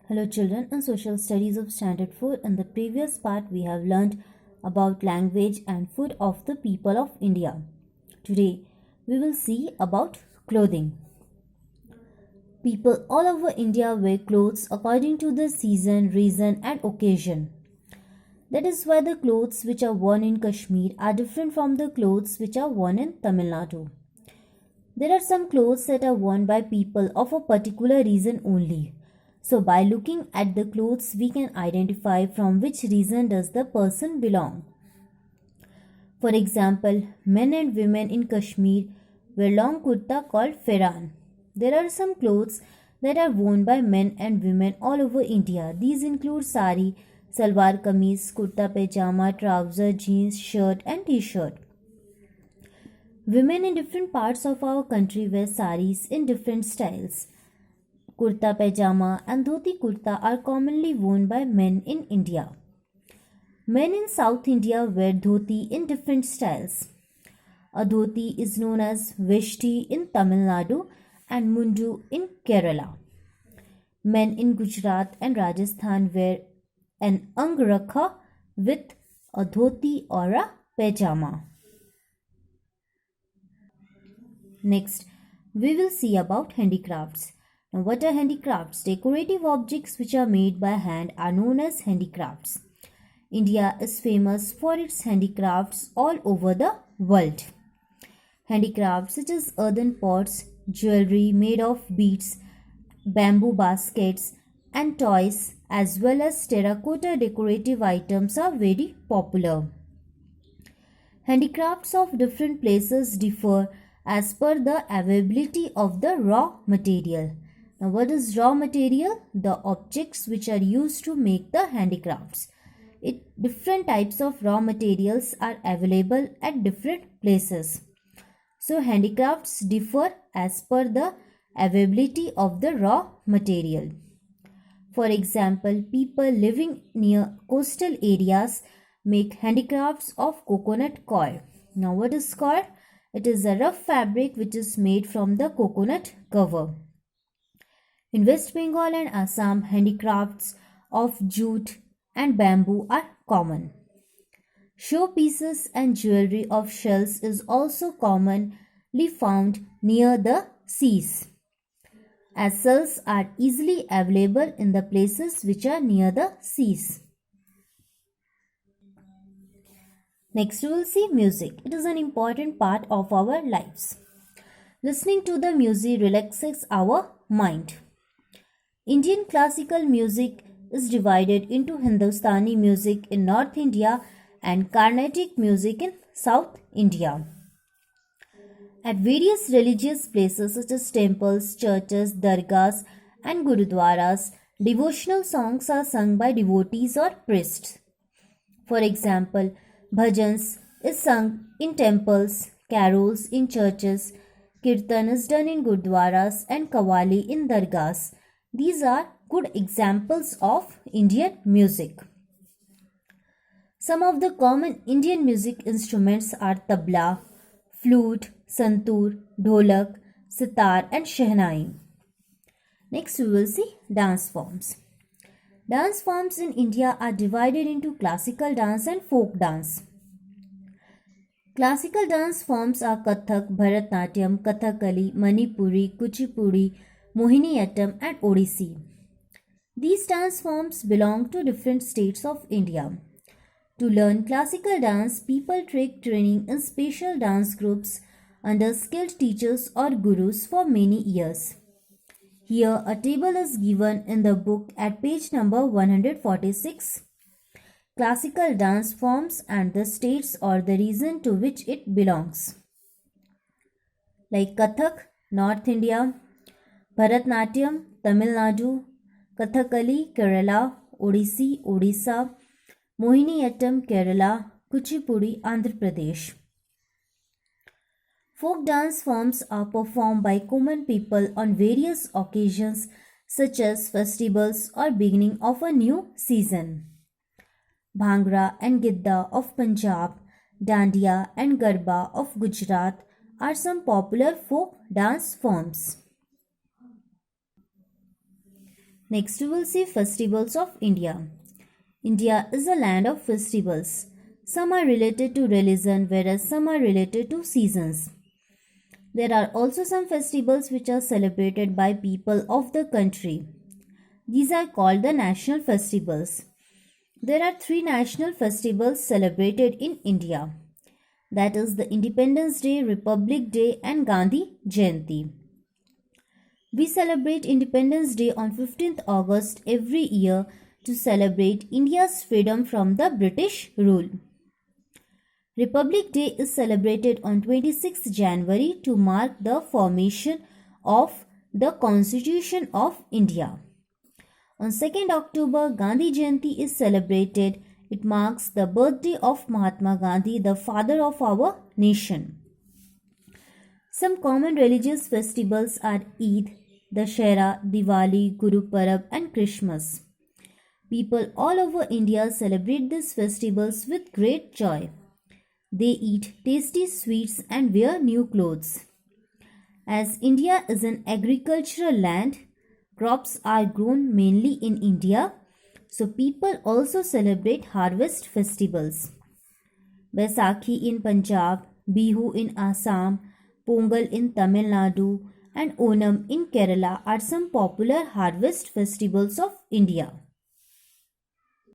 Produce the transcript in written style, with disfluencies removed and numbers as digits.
Hello children, in social studies of standard 4 in the previous part we have learned about language and food of the people of India. Today we will see about clothing. People all over India wear clothes according to the season, reason and occasion. That is why the clothes which are worn in Kashmir are different from the clothes which are worn in Tamil Nadu. There are some clothes that are worn by people of a particular reason only. So by looking at the clothes, we can identify from which region does the person belong. For example, men and women in Kashmir wear long kurta called Feran. There are some clothes that are worn by men and women all over India. These include sari, salwar kameez, kurta pajama, trouser, jeans, shirt and t-shirt. Women in different parts of our country wear saris in different styles. Kurta pajama and dhoti kurta are commonly worn by men in India. Men in South India wear dhoti in different styles. A dhoti is known as veshti in Tamil Nadu and mundu in Kerala. Men in Gujarat and Rajasthan wear an angrakha with a dhoti or a pajama. Next, we will see about handicrafts. Now, what are handicrafts? Decorative objects which are made by hand are known as handicrafts. India is famous for its handicrafts all over the world. Handicrafts such as earthen pots, jewelry made of beads, bamboo baskets and toys as well as terracotta decorative items are very popular. Handicrafts of different places differ as per the availability of the raw material. Now, what is raw material? The objects which are used to make the handicrafts. Different types of raw materials are available at different places. So, handicrafts differ as per the availability of the raw material. For example, people living near coastal areas make handicrafts of coconut coir. Now, what is coir? It is a rough fabric which is made from the coconut cover. In West Bengal and Assam, handicrafts of jute and bamboo are common. Showpieces and jewelry of shells is also commonly found near the seas, as shells are easily available in the places which are near the seas. Next, we will see music. It is an important part of our lives. Listening to the music relaxes our mind. Indian classical music is divided into Hindustani music in North India and Carnatic music in South India. At various religious places such as temples, churches, dargahs and gurudwaras, devotional songs are sung by devotees or priests. For example, bhajans is sung in temples, carols in churches, kirtan is done in gurdwaras and qawwali in dargahs. These are good examples of Indian music. Some of the common Indian music instruments are tabla, flute, santoor, dholak, sitar and shehnai. Next we will see dance forms. Dance forms in India are divided into classical dance and folk dance. Classical dance forms are Kathak, Bharatnatyam, Kathakali, Manipuri, Kuchipudi, Mohiniyattam and Odissi. These dance forms belong to different states of India. To learn classical dance, people take training in special dance groups under skilled teachers or gurus for many years. Here a table is given in the book at page number 146. Classical dance forms and the states or the region to which it belongs. Like Kathak, North India, Bharatnatyam, Tamil Nadu, Kathakali, Kerala, Odissi, Odisha, Mohiniyattam, Kerala, Kuchipudi, Andhra Pradesh. Folk dance forms are performed by common people on various occasions such as festivals or beginning of a new season. Bhangra and Gidda of Punjab, Dandiya and Garba of Gujarat are some popular folk dance forms. Next we will see festivals of India. India is a land of festivals. Some are related to religion, whereas some are related to seasons. There are also some festivals which are celebrated by people of the country. These are called the national festivals. There are three national festivals celebrated in India. That is the Independence Day, Republic Day and Gandhi Jayanti. We celebrate Independence Day on 15th August every year to celebrate India's freedom from the British rule. Republic Day is celebrated on 26th January to mark the formation of the Constitution of India. On 2nd October, Gandhi Jayanti is celebrated. It marks the birthday of Mahatma Gandhi, the father of our nation. Some common religious festivals are Eid, Dussehra, Diwali, Guru Parab and Christmas. People all over India celebrate these festivals with great joy. They eat tasty sweets and wear new clothes. As India is an agricultural land, crops are grown mainly in India, so people also celebrate harvest festivals. Baisakhi in Punjab, Bihu in Assam, Pongal in Tamil Nadu, and Onam in Kerala are some popular harvest festivals of India.